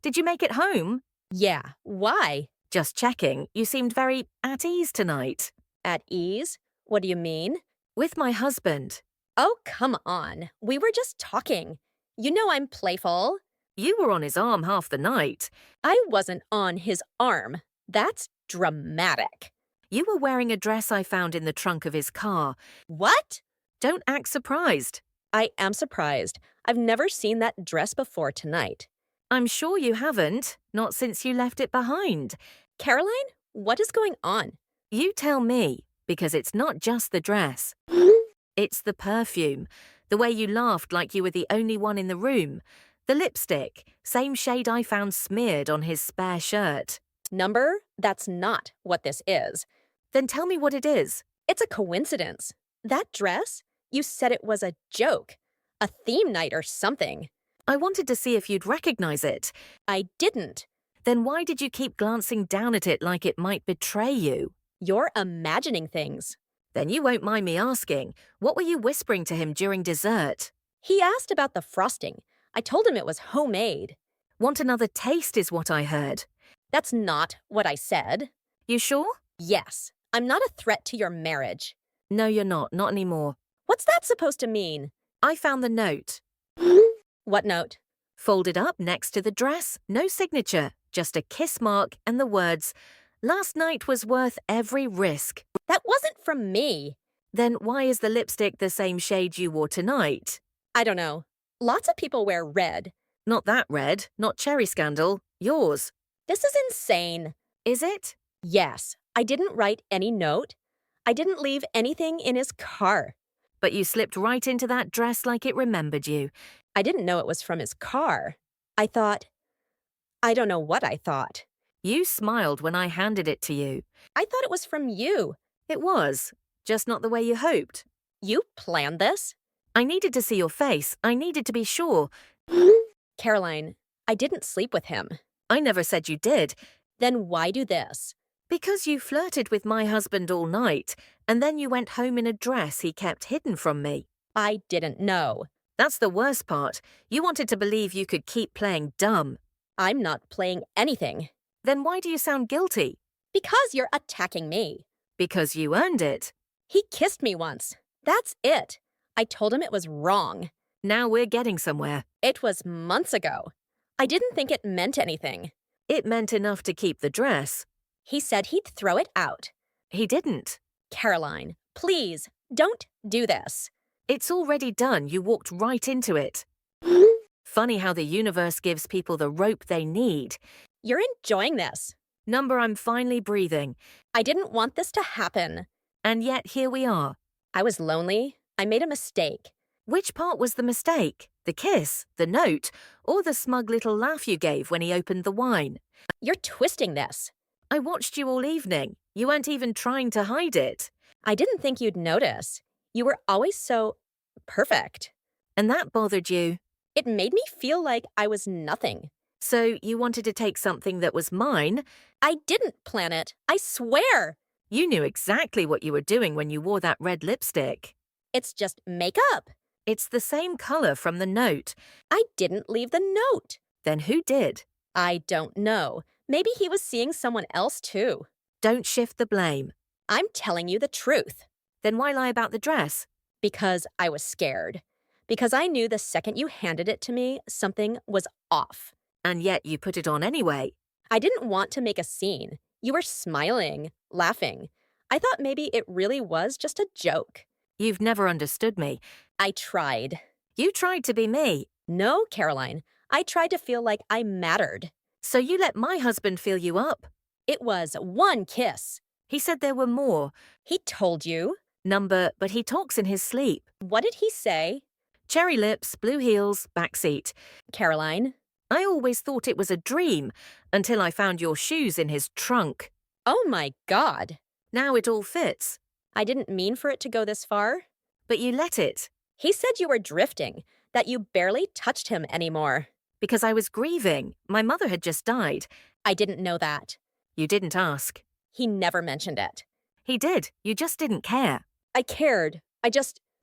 Did you make it home? Yeah, why? Just checking. You seemed very at ease tonight. At ease? What do you mean? With my husband. Oh, come on. We were just talking. You know I'm playful. You were on his arm half the night. I wasn't on his arm. That's dramatic. You were wearing a dress I found in the trunk of his car. What? Don't act surprised. I am surprised. I've never seen that dress before tonight. I'm sure you haven't, not since you left it behind. Caroline, what is going on? You tell me, because it's not just the dress. It's the perfume, the way you laughed like you were the only one in the room, the lipstick, same shade I found smeared on his spare shirt. Number? That's not what this is. Then tell me what it is. It's a coincidence. That dress? You said it was a joke. A theme night or something. I wanted to see if you'd recognize it. I didn't. Then why did you keep glancing down at it like it might betray you? You're imagining things. Then you won't mind me asking, what were you whispering to him during dessert? He asked about the frosting. I told him it was homemade. Want another taste is what I heard. That's not what I said. You sure? Yes. I'm not a threat to your marriage. No, you're not anymore. What's that supposed to mean? I found the note. What note? Folded up next to the dress, no signature, just a kiss mark and the words, "Last night was worth every risk." That wasn't from me. Then why is the lipstick the same shade you wore tonight? I don't know. Lots of people wear red. Not that red, not cherry scandal, yours. This is insane. Is it? Yes, I didn't write any note. I didn't leave anything in his car. But you slipped right into that dress like it remembered you. I didn't know it was from his car. I don't know what I thought. You smiled when I handed it to you. I thought it was from you. It was, just not the way you hoped. You planned this? I needed to see your face. I needed to be sure. Caroline, I didn't sleep with him. I never said you did. Then why do this? Because you flirted with my husband all night, and then you went home in a dress he kept hidden from me. I didn't know. That's the worst part. You wanted to believe you could keep playing dumb. I'm not playing anything. Then why do you sound guilty? Because you're attacking me. Because you earned it. He kissed me once. That's it. I told him it was wrong. Now we're getting somewhere. It was months ago. I didn't think it meant anything. It meant enough to keep the dress. He said he'd throw it out. He didn't. Caroline, please, don't do this. It's already done. You walked right into it. Funny how the universe gives people the rope they need. You're enjoying this. Number, I'm finally breathing. I didn't want this to happen. And yet here we are. I was lonely. I made a mistake. Which part was the mistake? The kiss, the note, or the smug little laugh you gave when he opened the wine? You're twisting this. I watched you all evening. You weren't even trying to hide it. I didn't think you'd notice. You were always so perfect. And that bothered you. It made me feel like I was nothing. So you wanted to take something that was mine? I didn't plan it. I swear. You knew exactly what you were doing when you wore that red lipstick. It's just makeup. It's the same color from the note. I didn't leave the note. Then who did? I don't know. Maybe he was seeing someone else too. Don't shift the blame. I'm telling you the truth. Then why lie about the dress? Because I was scared. Because I knew the second you handed it to me, something was off. And yet you put it on anyway. I didn't want to make a scene. You were smiling, laughing. I thought maybe it really was just a joke. You've never understood me. I tried. You tried to be me. No, Caroline. I tried to feel like I mattered. So you let my husband feel you up. It was one kiss. He said there were more. He told you. Number, but he talks in his sleep. What did he say? Cherry lips, blue heels, backseat. Caroline. I always thought it was a dream until I found your shoes in his trunk. Oh my God. Now it all fits. I didn't mean for it to go this far. But you let it. He said you were drifting, that you barely touched him anymore. Because I was grieving. My mother had just died. I didn't know that. You didn't ask. He never mentioned it. He did. You just didn't care. I cared.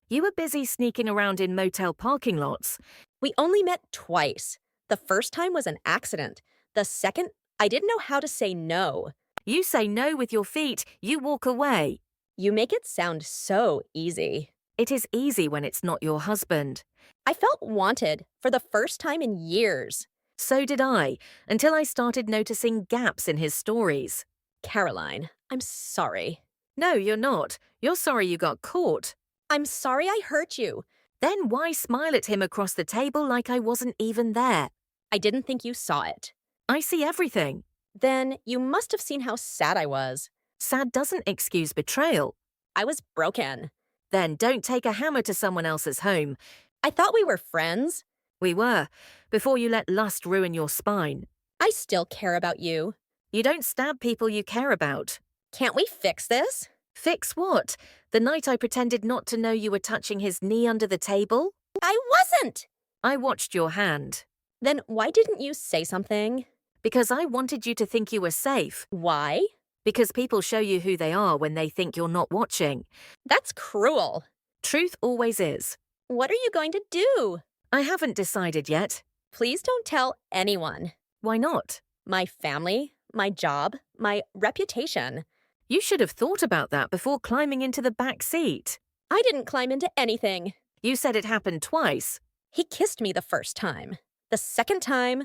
You were busy sneaking around in motel parking lots. We only met twice. The first time was an accident. The second, I didn't know how to say no. You say no with your feet, you walk away. You make it sound so easy. It is easy when it's not your husband. I felt wanted for the first time in years. So did I, until I started noticing gaps in his stories. Caroline, I'm sorry. No, you're not. You're sorry you got caught. I'm sorry I hurt you. Then why smile at him across the table like I wasn't even there? I didn't think you saw it. I see everything. Then you must have seen how sad I was. Sad doesn't excuse betrayal. I was broken. Then don't take a hammer to someone else's home. I thought we were friends. We were, before you let lust ruin your spine. I still care about you. You don't stab people you care about. Can't we fix this? Fix what? The night I pretended not to know you were touching his knee under the table? I wasn't! I watched your hand. Then why didn't you say something? Because I wanted you to think you were safe. Why? Because people show you who they are when they think you're not watching. That's cruel. Truth always is. What are you going to do? I haven't decided yet. Please don't tell anyone. Why not? My family, my job, my reputation. You should have thought about that before climbing into the back seat. I didn't climb into anything. You said it happened twice. He kissed me the first time. The second time,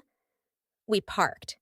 we parked.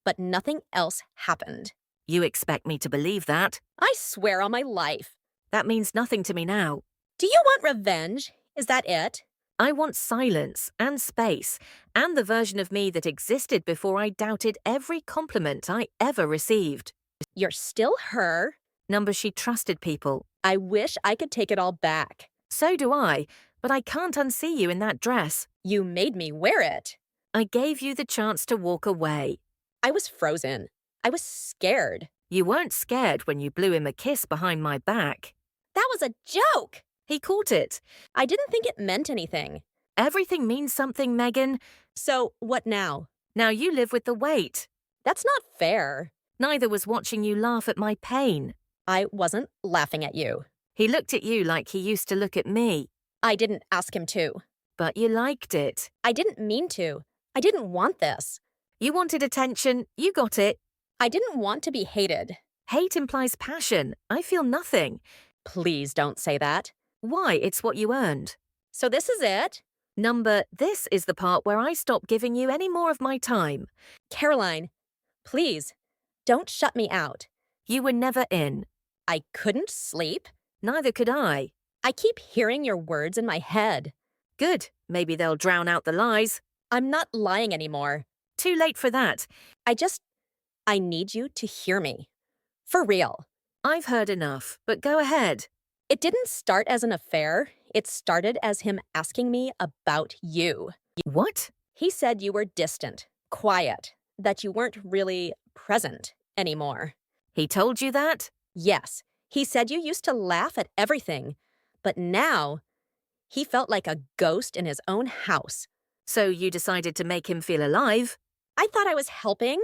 But nothing else happened. You expect me to believe that? I swear on my life. That means nothing to me now. Do you want revenge? Is that it? I want silence and space and the version of me that existed before I doubted every compliment I ever received. You're still her. Number she trusted people. I wish I could take it all back. So do I, but I can't unsee you in that dress. You made me wear it. I gave you the chance to walk away. I was frozen. I was scared. You weren't scared when you blew him a kiss behind my back. That was a joke. He caught it. I didn't think it meant anything. Everything means something, Megan. So, what now? Now you live with the weight. That's not fair. Neither was watching you laugh at my pain. I wasn't laughing at you. He looked at you like he used to look at me. I didn't ask him to. But you liked it. I didn't mean to. I didn't want this. You wanted attention. You got it. I didn't want to be hated. Hate implies passion. I feel nothing. Please don't say that. Why? It's what you earned. So this is it? Number, this is the part where I stop giving you any more of my time. Caroline, please, don't shut me out. You were never in. I couldn't sleep. Neither could I. I keep hearing your words in my head. Good. Maybe they'll drown out the lies. I'm not lying anymore. Too late for that. I need you to hear me. For real. I've heard enough, but go ahead. It didn't start as an affair. It started as him asking me about you. What? He said you were distant, quiet, that you weren't really present anymore. He told you that? Yes, he said you used to laugh at everything, but now he felt like a ghost in his own house. So you decided to make him feel alive? I thought I was helping.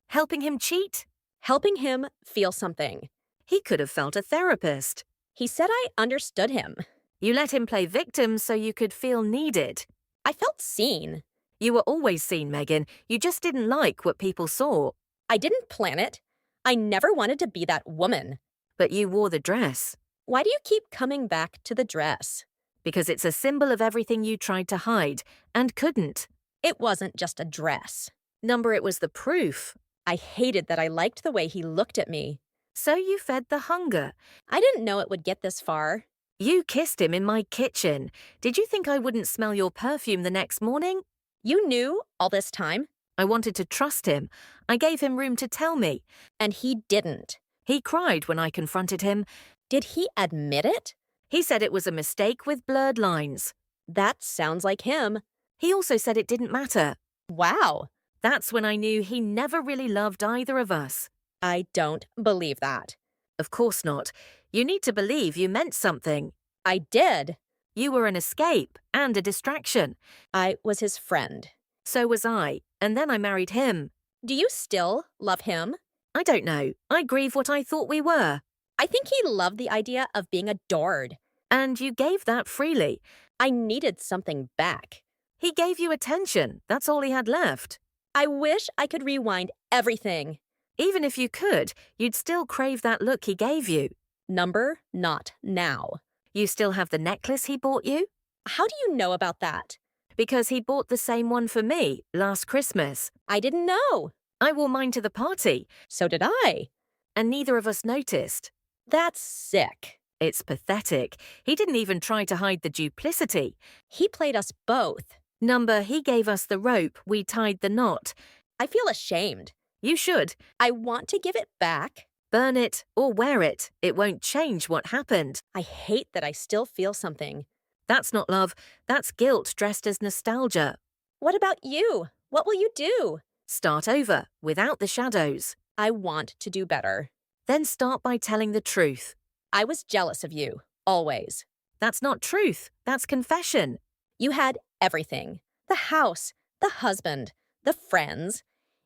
Helping him cheat? Helping him feel something. He could have felt a therapist. He said I understood him. You let him play victim so you could feel needed. I felt seen. You were always seen, Megan. You just didn't like what people saw. I didn't plan it. I never wanted to be that woman. But you wore the dress. Why do you keep coming back to the dress? Because it's a symbol of everything you tried to hide and couldn't. It wasn't just a dress. Number, it was the proof. I hated that I liked the way he looked at me. So you fed the hunger. I didn't know it would get this far. You kissed him in my kitchen. Did you think I wouldn't smell your perfume the next morning? You knew all this time? I wanted to trust him. I gave him room to tell me. And he didn't. He cried when I confronted him. Did he admit it? He said it was a mistake with blurred lines. That sounds like him. He also said it didn't matter. Wow. That's when I knew he never really loved either of us. I don't believe that. Of course not. You need to believe you meant something. I did. You were an escape and a distraction. I was his friend. So was I, and then I married him. Do you still love him? I don't know. I grieve what I thought we were. I think he loved the idea of being adored. And you gave that freely. I needed something back. He gave you attention. That's all he had left. I wish I could rewind everything. Even if you could, you'd still crave that look he gave you. Number, not now. You still have the necklace he bought you? How do you know about that? Because he bought the same one for me last Christmas. I didn't know. I wore mine to the party, So did I. and neither of us noticed. That's sick. It's pathetic. He didn't even try to hide the duplicity. He played us both. Number, he gave us the rope, we tied the knot. I feel ashamed. You should. I want to give it back. Burn it or wear it. It won't change what happened. I hate that I still feel something. That's not love. That's guilt dressed as nostalgia. What about you? What will you do? Start over, without the shadows. I want to do better. Then start by telling the truth. I was jealous of you, always. That's not truth. That's confession. You had everything. The house, the husband, the friends.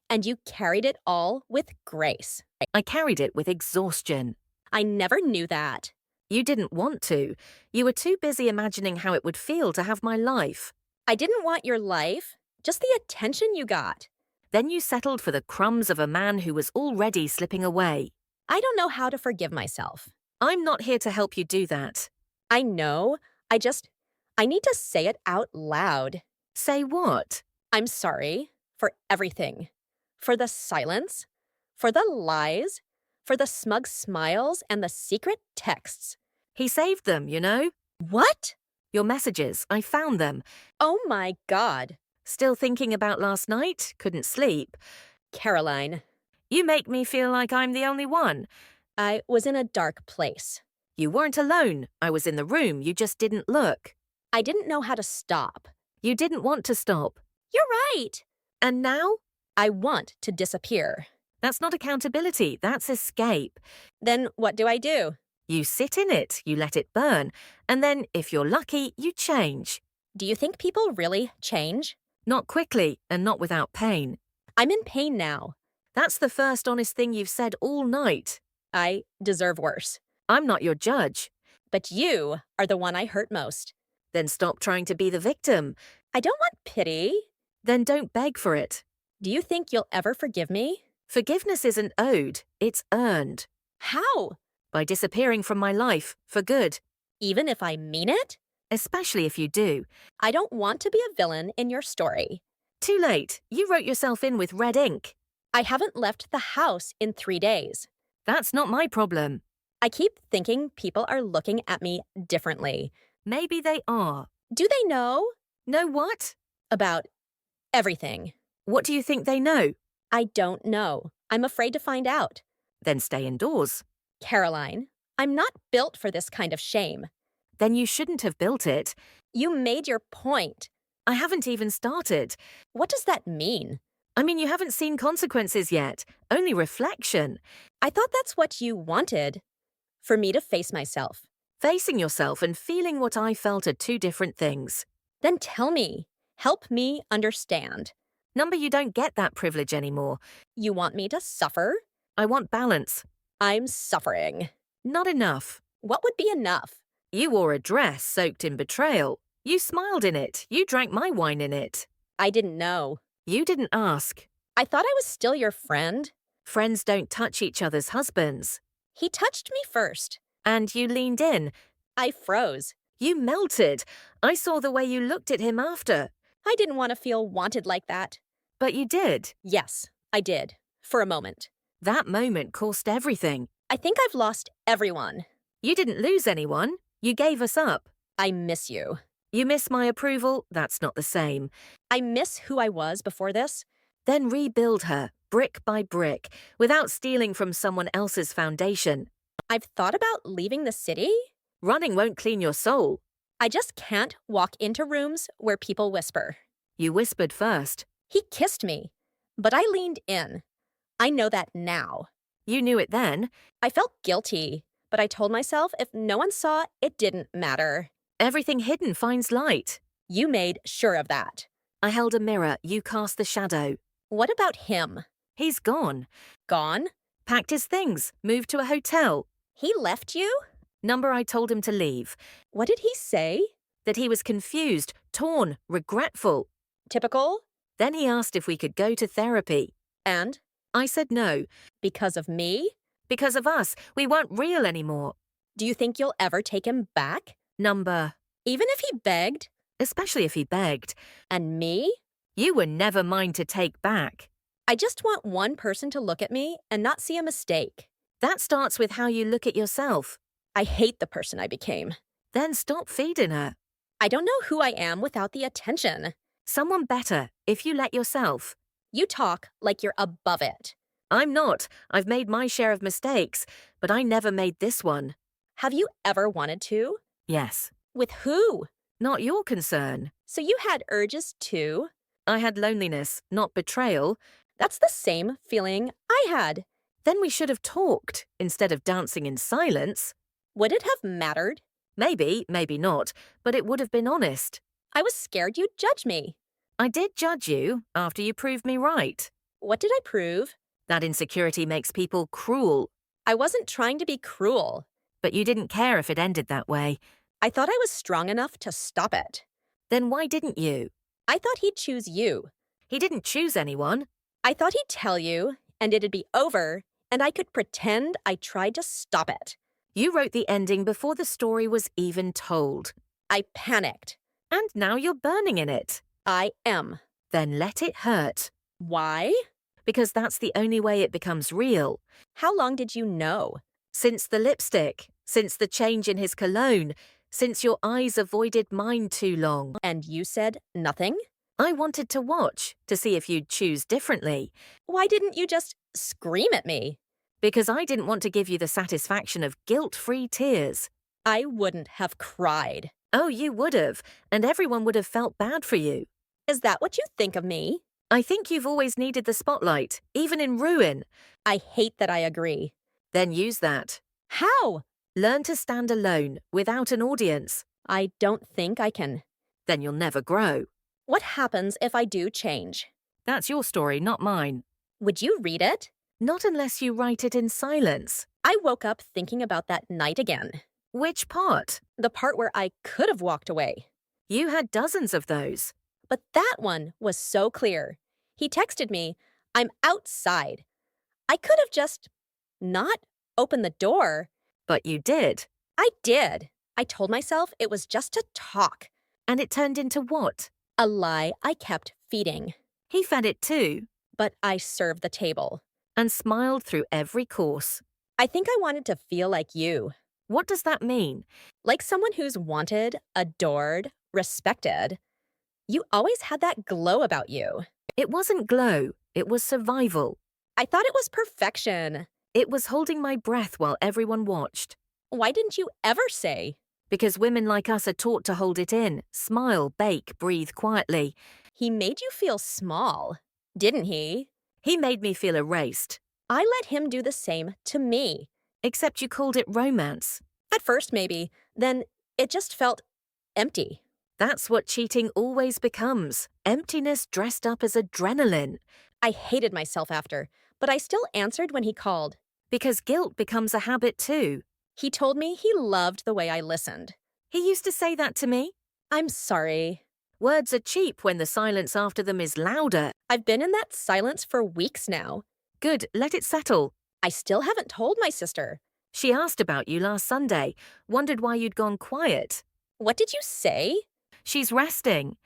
And you carried it all with grace. I carried it with exhaustion. I never knew that. You didn't want to. You were too busy imagining how it would feel to have my life. I didn't want your life, just the attention you got. Then you settled for the crumbs of a man who was already slipping away. I don't know how to forgive myself. I'm not here to help you do that. I know. I need to say it out loud. Say what? I'm sorry for everything. For the silence, for the lies, for the smug smiles and the secret texts. He saved them, you know? What? Your messages, I found them. Oh my God. Still thinking about last night? Couldn't sleep. Caroline, You make me feel like I'm the only one. I was in a dark place. You weren't alone. I was in the room. You just didn't look. I didn't know how to stop. You didn't want to stop. You're right. And now? I want to disappear. That's not accountability. That's escape. Then what do I do? You sit in it. You let it burn. And then, if you're lucky, you change. Do you think people really change? Not quickly and not without pain. I'm in pain now. That's the first honest thing you've said all night. I deserve worse. I'm not your judge. But you are the one I hurt most. Then stop trying to be the victim. I don't want pity. Then don't beg for it. Do you think you'll ever forgive me? Forgiveness isn't owed. It's earned. How? By disappearing from my life for good. Even if I mean it? Especially if you do. I don't want to be a villain in your story. Too late. You wrote yourself in with red ink. I haven't left the house in 3 days. That's not my problem. I keep thinking people are looking at me differently. Maybe they are. Do they know? Know what? About everything. What do you think they know? I don't know. I'm afraid to find out. Then stay indoors. Caroline, I'm not built for this kind of shame. Then you shouldn't have built it. You made your point. I haven't even started. What does that mean? I mean, you haven't seen consequences yet. Only reflection. I thought that's what you wanted. For me to face myself. Facing yourself and feeling what I felt are two different things. Then tell me. Help me understand. Number, you don't get that privilege anymore. You want me to suffer? I want balance. I'm suffering. Not enough. What would be enough? You wore a dress soaked in betrayal. You smiled in it. You drank my wine in it. I didn't know. You didn't ask. I thought I was still your friend. Friends don't touch each other's husbands. He touched me first. And you leaned in. I froze. You melted. I saw the way you looked at him after. I didn't want to feel wanted like that. But you did. Yes, I did. For a moment. That moment cost everything. I think I've lost everyone. You didn't lose anyone. You gave us up. I miss you. You miss my approval? That's not the same. I miss who I was before this. Then rebuild her, brick by brick, without stealing from someone else's foundation. I've thought about leaving the city. Running won't clean your soul. I just can't walk into rooms where people whisper. You whispered first. He kissed me, but I leaned in. I know that now. You knew it then. I felt guilty, but I told myself if no one saw, it didn't matter. Everything hidden finds light. You made sure of that. I held a mirror. You cast the shadow. What about him? He's gone. Gone? Packed his things. Moved to a hotel. He left you? Number, I told him to leave. What did he say? that he was confused, torn, regretful. Typical? Then he asked if we could go to therapy. And? I said no. Because of me? Because of us, we weren't real anymore. Do you think you'll ever take him back? Number. Even if he begged? Especially if he begged. And me? You were never mine to take back. I just want one person to look at me and not see a mistake. That starts with how you look at yourself. I hate the person I became. Then stop feeding her. I don't know who I am without the attention. Someone better, if you let yourself. You talk like you're above it. I'm not. I've made my share of mistakes, but I never made this one. Have you ever wanted to? Yes. With who? Not your concern. So you had urges too? I had loneliness, not betrayal. That's the same feeling I had. Then we should have talked, instead of dancing in silence. Would it have mattered? Maybe, maybe not, but it would have been honest. I was scared you'd judge me. I did judge you after you proved me right. What did I prove? That insecurity makes people cruel. I wasn't trying to be cruel. But you didn't care if it ended that way. I thought I was strong enough to stop it. Then why didn't you? I thought he'd choose you. He didn't choose anyone. I thought he'd tell you, and it'd be over, and I could pretend I tried to stop it. You wrote the ending before the story was even told. I panicked. And now you're burning in it. I am. Then let it hurt. Why? Because that's the only way it becomes real. How long did you know? Since the lipstick, since the change in his cologne, since your eyes avoided mine too long. And you said nothing? I wanted to watch, to see if you'd choose differently. Why didn't you just scream at me? Because I didn't want to give you the satisfaction of guilt-free tears. I wouldn't have cried. Oh, you would have, and everyone would have felt bad for you. Is that what you think of me? I think you've always needed the spotlight, even in ruin. I hate that I agree. Then use that. How? Learn to stand alone, without an audience. I don't think I can. Then you'll never grow. What happens if I do change? That's your story, not mine. Would you read it? Not unless you write it in silence. I woke up thinking about that night again. Which part? The part where I could have walked away. You had dozens of those. But that one was so clear. He texted me, "I'm outside." I could have just not opened the door. But you did. I did. I told myself it was just a talk. And it turned into what? A lie I kept feeding. He fed it too. But I served the table. And smiled through every course. I think I wanted to feel like you. What does that mean? Like someone who's wanted, adored, respected. You always had that glow about you. It wasn't glow. It was survival. I thought it was perfection. It was holding my breath while everyone watched. Why didn't you ever say? Because women like us are taught to hold it in, smile, bake, breathe quietly. He made you feel small, didn't he? He made me feel erased. I let him do the same to me. Except you called it romance. At first, maybe. Then it just felt empty. That's what cheating always becomes. Emptiness dressed up as adrenaline. I hated myself after, but I still answered when he called. Because guilt becomes a habit too. He told me he loved the way I listened. He used to say that to me. I'm sorry. Words are cheap when the silence after them is louder. I've been in that silence for weeks now. Good, let it settle. I still haven't told my sister. She asked about you last Sunday, wondered why you'd gone quiet. What did you say? She's resting.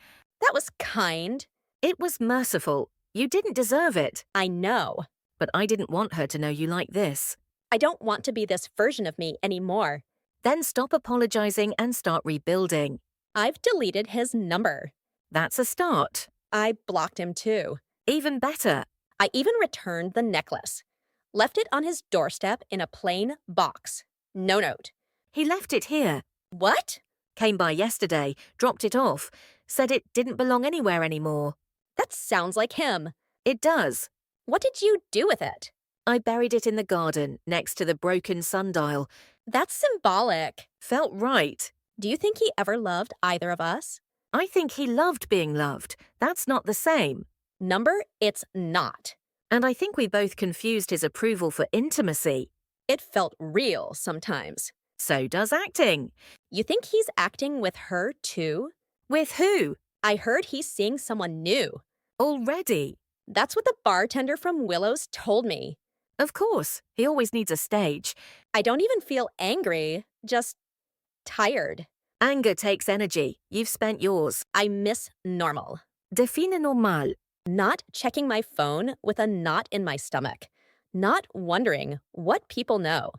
That was kind. It was merciful. You didn't deserve it. I know. But I didn't want her to know you like this. I don't want to be this version of me anymore. Then stop apologizing and start rebuilding. I've deleted his number. That's a start. I blocked him too. Even better. I even returned the necklace. Left it on his doorstep in a plain box. No note. He left it here. What? Came by yesterday, dropped it off, said it didn't belong anywhere anymore. That sounds like him. It does. What did you do with it? I buried it in the garden, next to the broken sundial. That's symbolic. Felt right. Do you think he ever loved either of us? I think he loved being loved. That's not the same. Number, it's not. And I think we both confused his approval for intimacy. It felt real sometimes. So does acting. You think he's acting with her, too? With who? I heard he's seeing someone new. Already. That's what the bartender from Willow's told me. Of course, he always needs a stage. I don't even feel angry, just tired. Anger takes energy. You've spent yours. I miss normal. Define normal. Not checking my phone with a knot in my stomach. Not wondering what people know.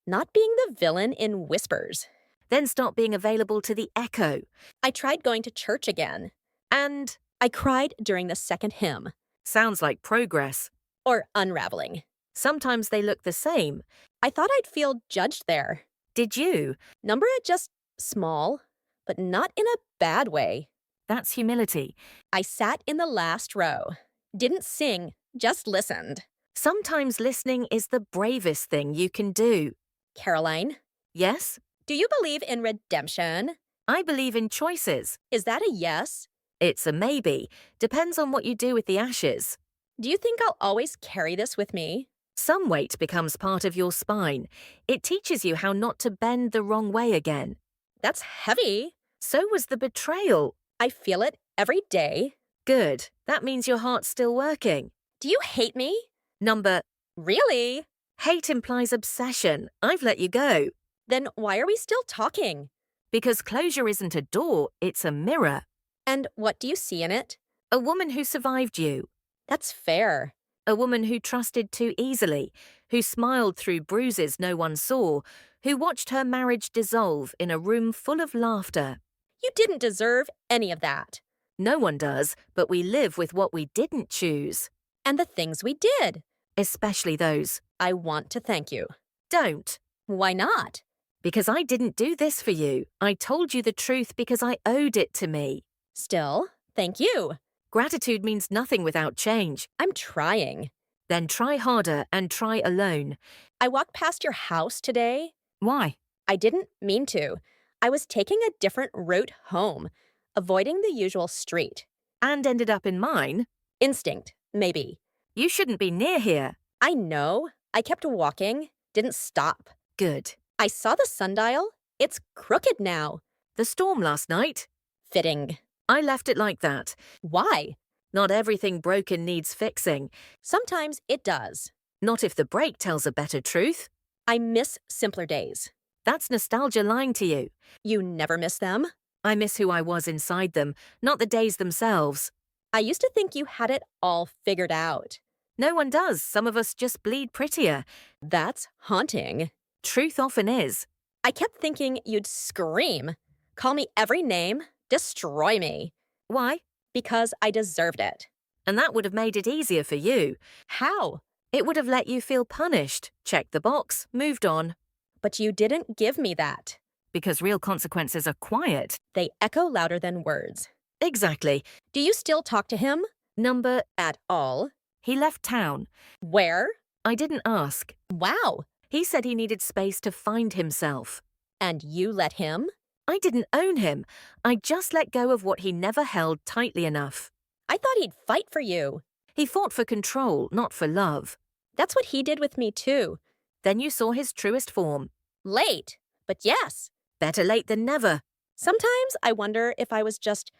Not being the villain in Whispers. Then stop being available to the echo. I tried going to church again. And I cried during the second hymn. sounds like progress. Or unraveling. Sometimes they look the same. I thought I'd feel judged there. Did you? Number it just small, but not in a bad way. That's humility. I sat in the last row. Didn't sing, just listened. Sometimes listening is the bravest thing you can do. Caroline, Yes? do you believe in redemption? I believe in choices. Is that a yes? It's a maybe. Depends on what you do with the ashes. Do you think I'll always carry this with me? Some weight becomes part of your spine. It teaches you how not to bend the wrong way again. That's heavy. So was the betrayal. I feel it every day. Good. That means your heart's still working. Do you hate me? Number, Really? hate implies obsession. I've let you go. Then why are we still talking? Because closure isn't a door, it's a mirror. And what do you see in it? A woman who survived you. That's fair. A woman who trusted too easily, who smiled through bruises no one saw, who watched her marriage dissolve in a room full of laughter. You didn't deserve any of that. No one does, but we live with what we didn't choose. And the things we did. Especially those. I want to thank you. Don't. Why not? Because I didn't do this for you. I told you the truth because I owed it to me. Still, thank you. Gratitude means nothing without change. I'm trying. Then try harder and try alone. I walked past your house today. Why? I didn't mean to. I was taking a different route home, avoiding the usual street. And ended up in mine? Instinct, maybe. You shouldn't be near here. I know. I kept walking, didn't stop. Good. I saw the sundial. It's crooked now. The storm last night? Fitting. I left it like that. Why? Not everything broken needs fixing. Sometimes it does. Not if the break tells a better truth. I miss simpler days. That's nostalgia lying to you. You never miss them? I miss who I was inside them, not the days themselves. I used to think you had it all figured out. No one does. Some of us just bleed prettier. That's haunting. Truth often is. I kept thinking you'd scream, call me every name, destroy me. Why? Because I deserved it. And that would have made it easier for you. How? It would have let you feel punished. Checked the box, moved on. But you didn't give me that. Because real consequences are quiet. They echo louder than words. Exactly. Do you still talk to him? Number, At all? he left town. Where? I didn't ask. Wow. He said he needed space to find himself. And you let him? I didn't own him. I just let go of what he never held tightly enough. I thought he'd fight for you. He fought for control, not for love. That's what he did with me, too. Then you saw his truest form. Late, but yes. Better late than never. Sometimes I wonder if I was just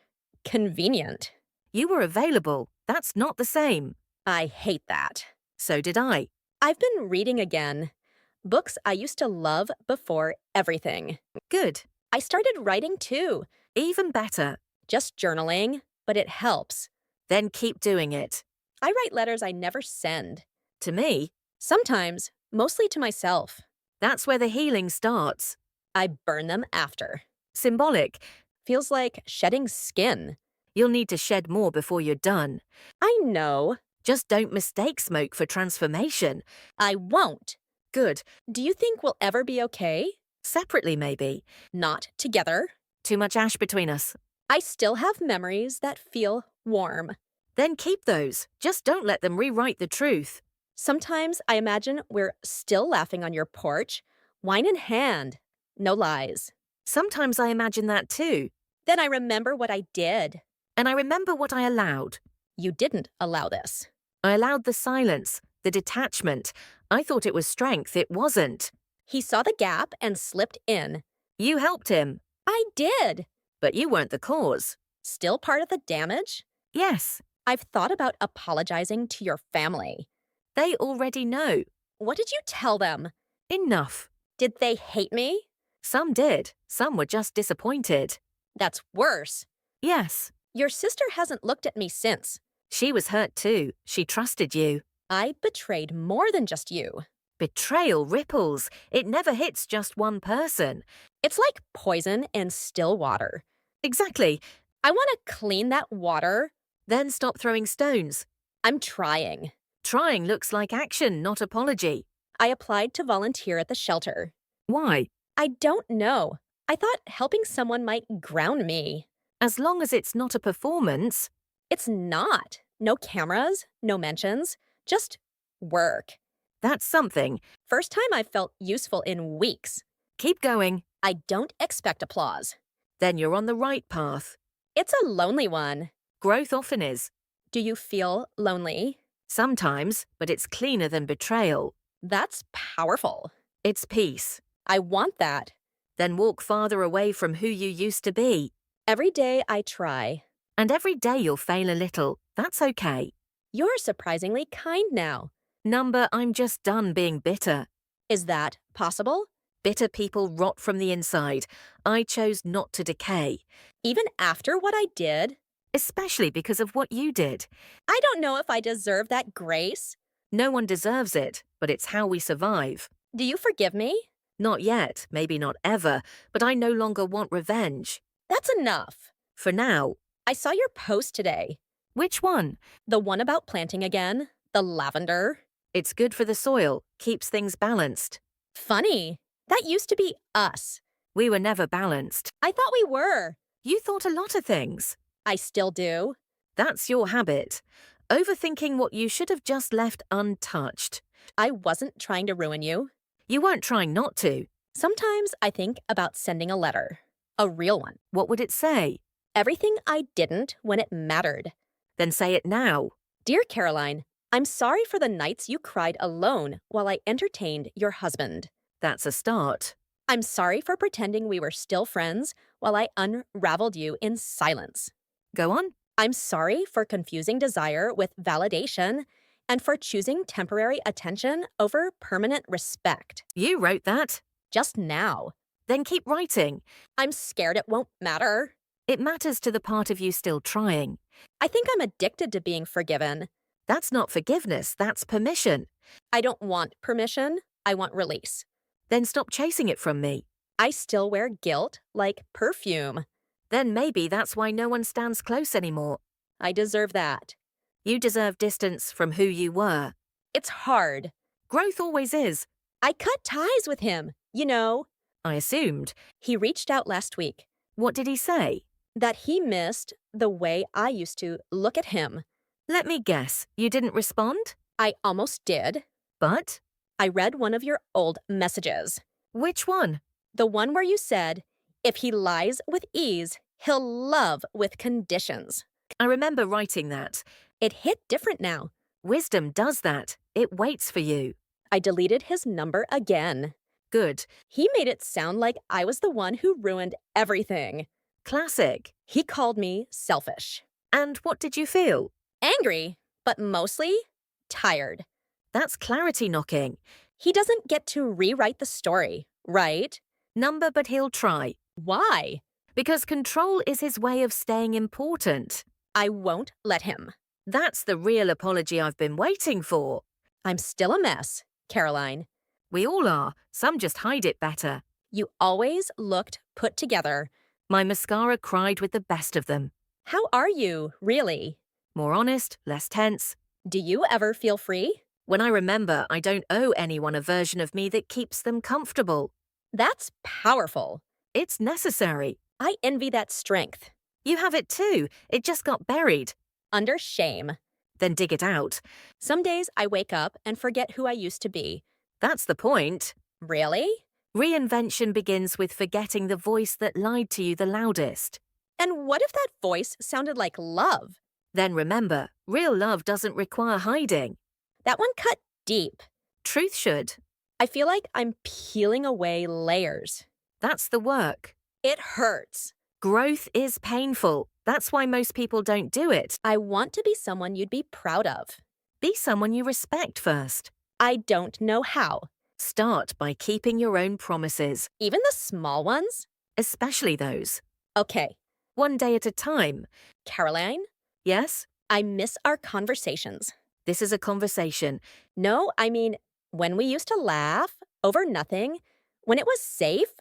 convenient. You were available. That's not the same. I hate that. So did I. I've been reading again. Books I used to love before everything. Good. I started writing too. Even better. Just journaling, but it helps. Then keep doing it. I write letters I never send. To me, Sometimes, mostly to myself. that's where the healing starts. I burn them after. Symbolic. Feels like shedding skin. You'll need to shed more before you're done. I know. Just don't mistake smoke for transformation. I won't. Good. Do you think we'll ever be okay? Separately, maybe. Not together. Too much ash between us. I still have memories that feel warm. Then keep those. Just don't let them rewrite the truth. Sometimes I imagine we're still laughing on your porch, wine in hand. No lies. Sometimes I imagine that too. Then I remember what I did. And I remember what I allowed. You didn't allow this. I allowed the silence, the detachment. I thought it was strength. It wasn't. He saw the gap and slipped in. You helped him, I did. but you weren't the cause. Still part of the damage? Yes, I've thought about apologizing to your family. they already know. What did you tell them? Enough. Did they hate me? Some did, some were just disappointed. That's worse. Yes, Your sister hasn't looked at me since. she was hurt too. She trusted you. I betrayed more than just you. Betrayal ripples. It never hits just one person. It's like poison in still water. Exactly. I want to clean that water. Then stop throwing stones. I'm trying. Trying looks like action, not apology. I applied to volunteer at the shelter. Why? I don't know. I thought helping someone might ground me. As long as it's not a performance. It's not. No cameras, no mentions, just work. That's something. First time I've felt useful in weeks. Keep going. I don't expect applause. Then you're on the right path. It's a lonely one. Growth often is. Do you feel lonely? Sometimes, but it's cleaner than betrayal. That's powerful. It's peace. I want that. Then walk farther away from who you used to be. Every day I try. And every day you'll fail a little. That's okay. You're surprisingly kind now. Number, I'm just done being bitter. Is that possible? Bitter people rot from the inside. I chose not to decay. Even after what I did? Especially because of what you did. I don't know if I deserve that grace. No one deserves it, but it's how we survive. Do you forgive me? Not yet, maybe not ever, but I no longer want revenge. That's enough. For now. I saw your post today. Which one? The one about planting again. The lavender. It's good for the soil, keeps things balanced. Funny. That used to be us. We were never balanced. I thought we were. You thought a lot of things. I still do. That's your habit. Overthinking what you should have just left untouched. I wasn't trying to ruin you. You weren't trying not to. Sometimes I think about sending a letter. A real one. What would it say? Everything I didn't when it mattered. Then say it now. Dear Caroline, I'm sorry for the nights you cried alone while I entertained your husband. That's a start. I'm sorry for pretending we were still friends while I unraveled you in silence. Go on. I'm sorry for confusing desire with validation and for choosing temporary attention over permanent respect. You wrote that. Just now. Then keep writing. I'm scared it won't matter. It matters to the part of you still trying. I think I'm addicted to being forgiven. That's not forgiveness, that's permission. I don't want permission. I want release. Then stop chasing it from me. I still wear guilt like perfume. Then maybe that's why no one stands close anymore. I deserve that. You deserve distance from who you were. It's hard. Growth always is. I cut ties with him. You know, I assumed. he reached out last week. What did he say? That he missed the way I used to look at him. Let me guess, you didn't respond? I almost did. But? I read one of your old messages. Which one? The one where you said, if he lies with ease, he'll love with conditions. I remember writing that. It hit different now. Wisdom does that. It waits for you. I deleted his number again. Good. He made it sound like I was the one who ruined everything. Classic. He called me selfish. And what did you feel? Angry, but mostly tired. That's clarity knocking. He doesn't get to rewrite the story, right? Number, but he'll try. Why? Because control is his way of staying important. I won't let him. That's the real apology I've been waiting for. I'm still a mess, Caroline. We all are. Some just hide it better. You always looked put together. My mascara cried with the best of them. How are you, really? More honest, less tense. Do you ever feel free? When I remember, I don't owe anyone a version of me that keeps them comfortable. That's powerful. It's necessary. I envy that strength. You have it too. It just got buried. Under shame. Then dig it out. Some days I wake up and forget who I used to be. That's the point. Really? Reinvention begins with forgetting the voice that lied to you the loudest. And what if that voice sounded like love? Then remember, real love doesn't require hiding. That one cut deep. Truth should. I feel like I'm peeling away layers. That's the work. It hurts. Growth is painful. That's why most people don't do it. I want to be someone you'd be proud of. Be someone you respect first. I don't know how. Start by keeping your own promises, Even the small ones? especially those. Okay, One day at a time. Caroline, Yes? I miss our conversations. This is a conversation. No, I mean, when we used to laugh over nothing, when it was safe.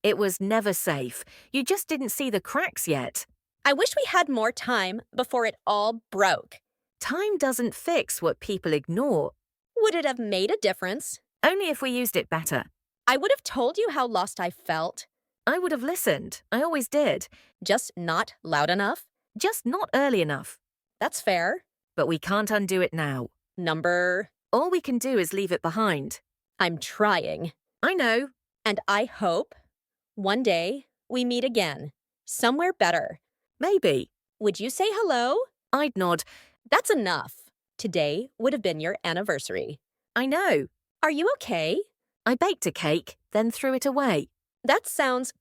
It was never safe. You just didn't see the cracks yet. I wish we had more time before it all broke. Time doesn't fix what people ignore. Would it have made a difference? Only if we used it better. I would have told you how lost I felt, I would have listened. I always did. just not loud enough. Just not early enough. That's fair. But we can't undo it now. Number. All we can do is leave it behind. I'm trying. I know. And I hope one day we meet again, somewhere better. Maybe. Would you say hello? I'd nod. That's enough. Today would have been your anniversary. I know. Are you okay? I baked a cake, then threw it away. That sounds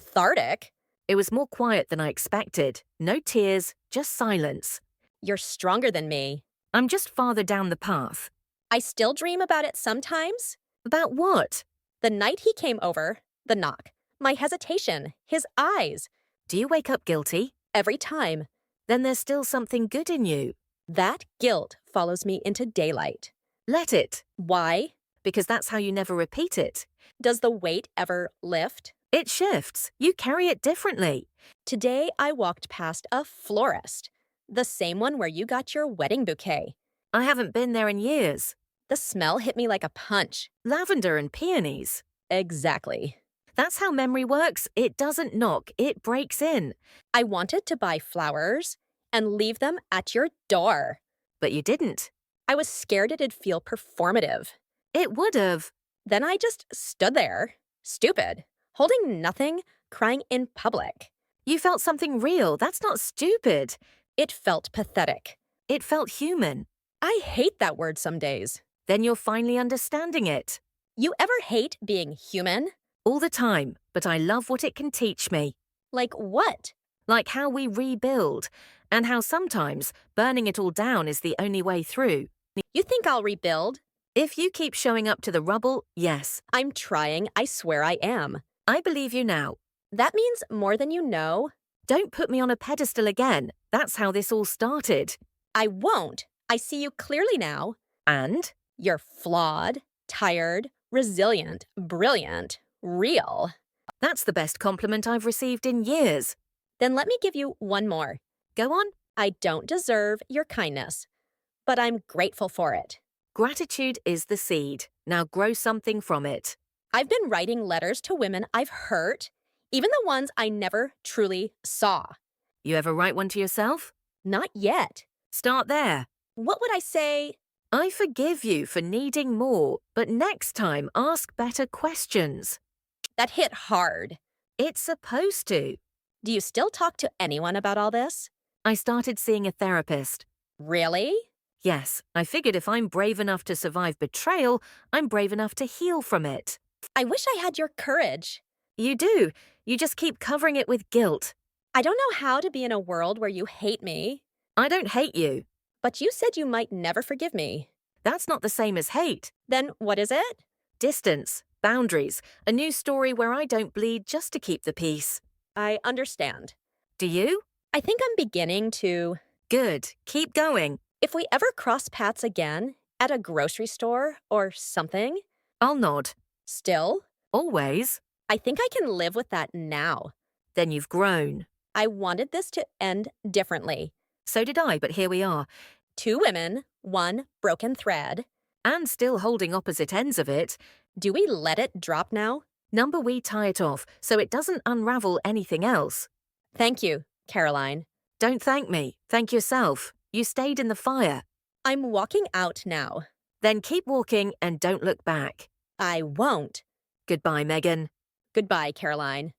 cathartic. It was more quiet than I expected. No tears, just silence. You're stronger than me. I'm just farther down the path. I still dream about it sometimes. About what? The night he came over, the knock, my hesitation, his eyes. Do you wake up guilty? Every time. Then there's still something good in you. That guilt follows me into daylight. Let it, Why? because that's how you never repeat it. Does the weight ever lift? It shifts. You carry it differently. Today I walked past a florist, the same one where you got your wedding bouquet. I haven't been there in years. The smell hit me like a punch. Lavender and peonies. Exactly. That's how memory works. It doesn't knock, it breaks in. I wanted to buy flowers and leave them at your door. But you didn't. I was scared it'd feel performative. It would have. Then I just stood there, stupid, holding nothing, crying in public. You felt something real. That's not stupid. It felt pathetic. It felt human. I hate that word some days. Then you're finally understanding it. You ever hate being human? All the time, but I love what it can teach me. Like what? Like how we rebuild, and how sometimes burning it all down is the only way through. You think I'll rebuild? If you keep showing up to the rubble, yes, I'm trying, I swear I am. I believe you now. That means more than you know. Don't put me on a pedestal again. That's how this all started. I won't. I see you clearly now. And? You're flawed, tired, resilient, brilliant, real. That's the best compliment I've received in years. Then let me give you one more. Go on. I don't deserve your kindness, but I'm grateful for it. Gratitude is the seed. Now grow something from it. I've been writing letters to women I've hurt, even the ones I never truly saw. You ever write one to yourself? Not yet. Start there. What would I say? I forgive you for needing more, but next time ask better questions. That hit hard. It's supposed to. Do you still talk to anyone about all this? I started seeing a therapist. Really? Yes, I figured if I'm brave enough to survive betrayal, I'm brave enough to heal from it. I wish I had your courage. You do. You just keep covering it with guilt. I don't know how to be in a world where you hate me, I don't hate you. but you said you might never forgive me. That's not the same as hate. Then what is it? Distance, boundaries, a new story where I don't bleed just to keep the peace. I understand. Do you? I think I'm beginning to. Good. Keep going. If we ever cross paths again, at a grocery store or something, I'll nod. still, Always. I think I can live with that now. Then you've grown. I wanted this to end differently. So did I, but here we are. 2 women, 1 broken thread. And still holding opposite ends of it. Do we let it drop now? Number we tie it off so it doesn't unravel anything else. Thank you, Caroline. Don't thank me. Thank yourself. You stayed in the fire. I'm walking out now. Then keep walking and don't look back. I won't. Goodbye, Megan. Goodbye, Caroline.